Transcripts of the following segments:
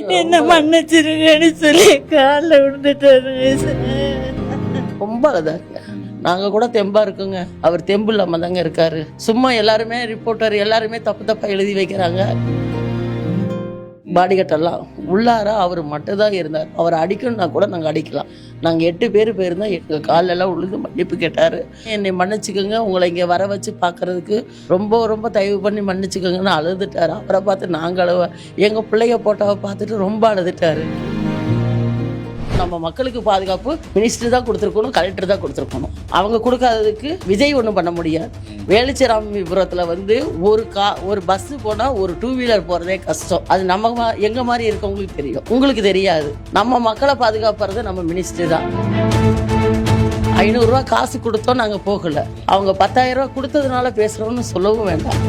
என்ன மன்னிச்சிருங்கன்னு சொல்லி காலில் விழுந்துட்டாருங்க சார். ரொம்ப அழுதாருங்க. நாங்கள் கூட தெம்பா இருக்குங்க, அவர் தெம்பு இல்லாமல் தாங்க இருக்காரு. சும்மா எல்லாருமே ரிப்போர்ட்டர் எல்லாருமே தப்பு தப்பா எழுதி வைக்கிறாங்க. பாடிகட்டெல்லாம் உள்ளார அவர் மட்டும்தான் இருந்தார். அவர் அடிக்கணும்னா கூட நாங்கள் அடிக்கலாம். நாங்கள் 8 பேர் போயிருந்தோம். எங்கள் காலெல்லாம் உழுது மன்னிப்பு கேட்டார். என்னை மன்னிச்சுக்கோங்க, உங்களை இங்கே வர வச்சு பார்க்கறதுக்கு ரொம்ப ரொம்ப தயவு பண்ணி மன்னிச்சுக்கோங்கன்னு அழுதுட்டார். அவரை பார்த்து நாங்கள் எங்கள் பிள்ளைய போட்டோவை பார்த்துட்டு ரொம்ப அழுதுட்டார். நம்ம மக்களுக்கு பாதுகாப்பு மினிஸ்டர் தான் கொடுத்துருக்கணும், கலெக்டர் தான் கொடுத்துருக்கணும். அவங்க கொடுக்காததுக்கு விஜய் ஒன்றும் பண்ண முடியாது. வேலுச்சிராமபுரத்தில் ஒரு பஸ்ஸு போனால் ஒரு 2 வீலர் போகிறதே கஷ்டம். அது நம்ம எங்கள் மாதிரி இருக்கவங்களுக்கு தெரியும், உங்களுக்கு தெரியாது. நம்ம மக்களை பாதுகாப்புறது நம்ம மினிஸ்டர் தான். 500 ரூபா காசு கொடுத்தோம், நாங்கள் போகலை. அவங்க 10,000 ரூபா கொடுத்ததுனால பேசுகிறோன்னு சொல்லவும் வேண்டாம்.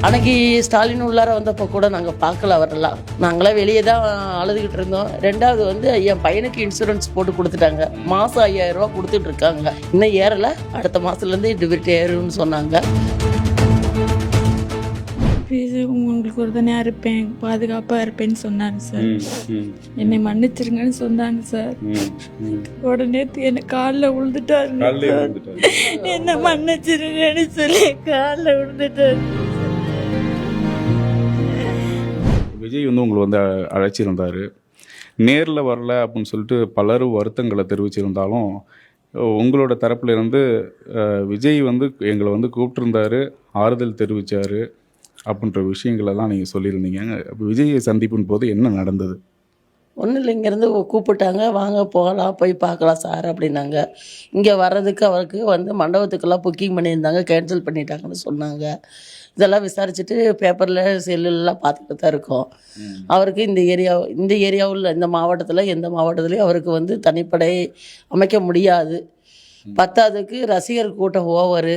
அன்னைக்கு ஸ்டாலின் உள்ளார வந்தப்போ கூட நாங்கள் பார்க்கல அவரெல்லாம். நாங்களாம் வெளியே தான் அழுதுகிட்டு இருந்தோம். 2வது என் பையனுக்கு இன்சூரன்ஸ் போட்டு கொடுத்துட்டாங்க. மாதம் 5,000 ரூபா கொடுத்துட்டு இருக்காங்க. இன்னும் ஏறலை, அடுத்த மாதத்துலேருந்து டிபிட் ஏறும்னு சொன்னாங்க. உங்களுக்கு ஒரு தானே இருப்பேன், பாதுகாப்பாக இருப்பேன்னு சொன்னாங்க சார். என்னை மன்னிச்சிருங்கன்னு சொன்னாங்க சார். உடனே என்னை காலில் விழுந்துட்டாருங்க சார். என்ன மன்னிச்சிருங்கன்னு சொல்லி காலில் விழுந்துட்டாரு. விஜய் உங்களை அழைச்சிருந்தார். நேரில் வரல அப்படின்னு சொல்லிட்டு பலரும் வருத்தங்களை தெரிவிச்சிருந்தாலும் உங்களோட தரப்புல இருந்து விஜய் எங்களை கூப்பிட்டுருந்தாரு, ஆறுதல் தெரிவித்தார் அப்படின்ற விஷயங்களெல்லாம் நீங்கள் சொல்லியிருந்தீங்க. விஜயை சந்திப்பின் போது என்ன நடந்தது? ஒன்றும் இல்லை, இங்கேருந்து கூப்பிட்டாங்க, வாங்க போகலாம், போய் பார்க்கலாம் சார் அப்படின்னாங்க. இங்கே வர்றதுக்கு அவருக்கு மண்டபத்துக்கெல்லாம் புக்கிங் பண்ணியிருந்தாங்க, கேன்சல் பண்ணிட்டாங்கன்னு சொன்னாங்க. இதெல்லாம் விசாரிச்சுட்டு பேப்பரில் செல்லுலாம் பார்த்துட்டு தான் இருக்கோம். அவருக்கு இந்த ஏரியாவில் இந்த மாவட்டத்தில் எந்த மாவட்டத்துலேயும் அவருக்கு தனிப்படை அமைக்க முடியாது. 10வதுக்கு ரசிகர் கூட்டம் ஓவரு.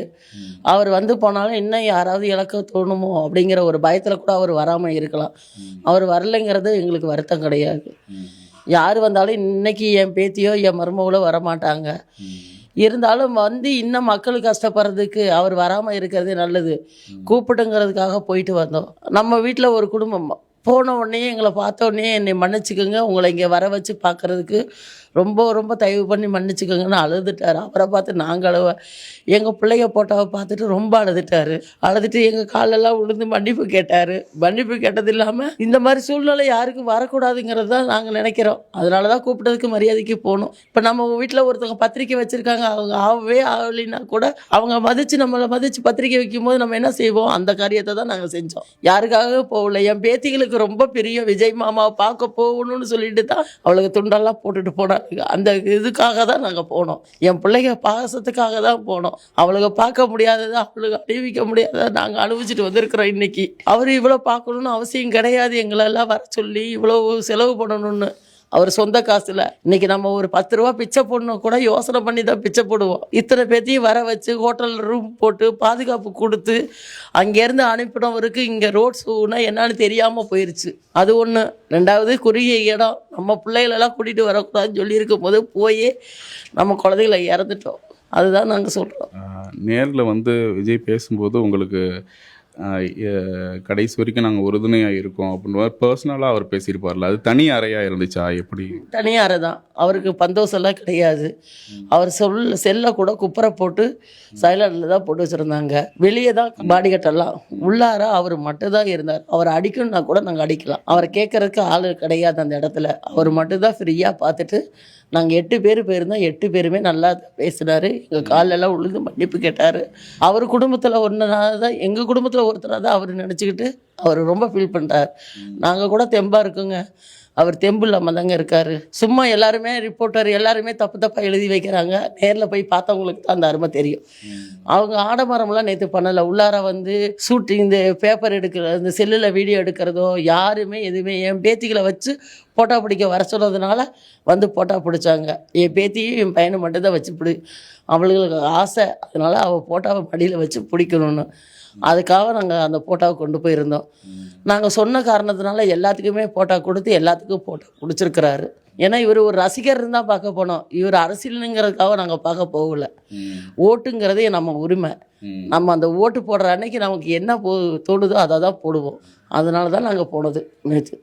அவர் போனாலும் இன்னும் யாராவது இழக்க தோணுமோ அப்படிங்கிற ஒரு பயத்தில் கூட அவர் வராமல் இருக்கலாம். அவர் வரலைங்கிறது எங்களுக்கு வருத்தம் கிடையாது. யார் வந்தாலும் இன்னைக்கு என் பேத்தியோ என் மருமகளோ வரமாட்டாங்க. இருந்தாலும் இன்னும் மக்கள் கஷ்டப்படுறதுக்கு அவர் வராமல் இருக்கிறதே நல்லது. கூப்பிட்டுங்கிறதுக்காக போயிட்டு வந்தோம். நம்ம வீட்டில் ஒரு குடும்பம் போன உடனே எங்களை பார்த்த உடனே என்னை மன்னிச்சுக்கோங்க, உங்களை இங்கே வர வச்சு பார்க்குறதுக்கு ரொம்ப ரொம்ப தயவு பண்ணி மன்னிச்சுக்கோங்கன்னு அழுதுட்டார். அவரை பார்த்து நாங்கள் எங்கள் பிள்ளைய போட்டோவை பார்த்துட்டு ரொம்ப அழுதுட்டு எங்கள் காலெல்லாம் விழுந்து மன்னிப்பு கேட்டார். மன்னிப்பு கேட்டது இல்லாமல் இந்த மாதிரி சூழ்நிலை யாருக்கும் வரக்கூடாதுங்கிறது தான் நாங்கள் நினைக்கிறோம். அதனால தான் கூப்பிட்டதுக்கு மரியாதைக்கு போகணும். இப்போ நம்ம வீட்டில் ஒருத்தவங்க பத்திரிக்கை வச்சுருக்காங்க, அவங்க ஆகலைன்னா கூட அவங்க நம்மளை மதித்து பத்திரிக்கை வைக்கும்போது நம்ம என்ன செய்வோம்? அந்த காரியத்தை தான் நாங்கள் செஞ்சோம். யாருக்காக போகல. என் பேத்திகளுக்கு ரொம்ப பெரிய விஜய் மாமாவை பார்க்க போகணும்னு சொல்லிட்டு தான் அவளுக்கு துண்டெல்லாம் போட்டுட்டு போனாங்க. அந்த இதுக்காக தான் நாங்கள் போனோம். என் பிள்ளைங்க பாசத்துக்காக தான் போனோம். அவளுக்கு பார்க்க முடியாததை, அவளுக்கு அணிவிக்க முடியாததை நாங்கள் அனுபவிச்சுட்டு வந்திருக்கிறோம். இன்னைக்கு அவர் இவ்வளோ பார்க்கணுன்னு அவசியம் கிடையாது. எங்களெல்லாம் வர சொல்லி இவ்வளோ செலவு பண்ணணும்னு அவர் சொந்த காசுல. இன்னைக்கு நம்ம ஒரு 10 ரூபா பிச்சை போடணும் கூட யோசனை பண்ணி தான் பிச்சை போடுவோம். இத்தனை பேத்தையும் வர வச்சு ஹோட்டலில் ரூம் போட்டு பாதுகாப்பு கொடுத்து அங்கேருந்து அனுப்பினவருக்கு இங்கே ரோட் ஷூனா என்னன்னு தெரியாமல் போயிடுச்சு. அது ஒன்று. 2வது குறுகிய இடம், நம்ம பிள்ளைகளெல்லாம் கூட்டிகிட்டு வரக்கூடாதுன்னு சொல்லியிருக்கும் போது போய் நம்ம குழந்தைகளை இறந்துட்டோம். அதுதான் நாங்கள் சொல்கிறோம். நேரில் விஜய் பேசும்போது உங்களுக்கு கடைசி வரைக்கும் நாங்கள் உறுதுணையாக இருக்கோம் அப்படின்ற பர்சனலாக அவர் பேசியிருப்பார்ல, அது தனி அறையாக இருந்துச்சா? எப்படி? தனி அறை தான். அவருக்கு பந்தோசெல்லாம் கிடையாது. அவர் செல்லை கூட குப்பரை போட்டு சைலண்டில் தான் போட்டு வச்சுருந்தாங்க. வெளியே தான் பாடிகட்டெல்லாம். உள்ளார அவர் மட்டும்தான் இருந்தார். அவர் அடிக்கணும்னா கூட நாங்கள் அடிக்கலாம். அவரை கேட்கறதுக்கு ஆள் கிடையாது அந்த இடத்துல. அவர் மட்டும்தான் ஃப்ரீயாக பார்த்துட்டு நாங்கள் 8 பேர் போயிருந்தோம். 8 பேருமே நல்லா பேசினார். எங்கள் காலெல்லாம் உழுது மன்னிப்பு கேட்டார். அவர் குடும்பத்தில் ஒன்றுனால எங்கள் குடும்பத்தில் ஒருத்தராக தான் அவர் நினச்சிக்கிட்டு அவர் ரொம்ப ஃபீல் பண்ணுறார். நாங்கள் கூட தெம்பாக இருக்குங்க, அவர் தெம்பு இல்லாமல் தாங்க இருக்கார். சும்மா எல்லாருமே ரிப்போர்ட்டர் எல்லாருமே தப்பு தப்பாக எழுதி வைக்கிறாங்க. நேரில் போய் பார்த்தவங்களுக்கு தான் அந்த அருமை தெரியும். அவங்க ஆடம்பரம்லாம் நேற்று பண்ணலை. உள்ளார ஷூட்டிங், இந்த பேப்பர் எடுக்கிறது, இந்த செல்லில் வீடியோ எடுக்கிறதோ யாருமே எதுவுமே என் பேத்திகளை வச்சு ஃபோட்டோ பிடிக்க வர சொன்னதுனால ஃபோட்டோ பிடிச்சாங்க. என் பேத்தியும் என் பையனை மட்டும்தான் வச்சு அவளுங்களுக்கு ஆசை. அதனால் அவள் ஃபோட்டோவை மடியில் வச்சு பிடிக்கணும்னு அதுக்காக நாங்கள் அந்த போட்டோவை கொண்டு போயிருந்தோம். நாங்கள் சொன்ன காரணத்தினால எல்லாத்துக்குமே போட்டோ கொடுத்து எல்லாத்துக்கும் போட்டோ பிடிச்சிருக்கிறாரு. ஏன்னா இவர் ஒரு ரசிகர் இருந்தால் பார்க்க போனோம், இவர் அரசியலுங்கிறதுக்காக நாங்கள் பார்க்க போகல. ஓட்டுங்கிறதே நம்ம உரிமை. நம்ம அந்த ஓட்டு போடுற அன்னைக்கு நமக்கு என்ன தோணுதோ அதை தான் போடுவோம். அதனால தான் நாங்கள் போனது நேற்று.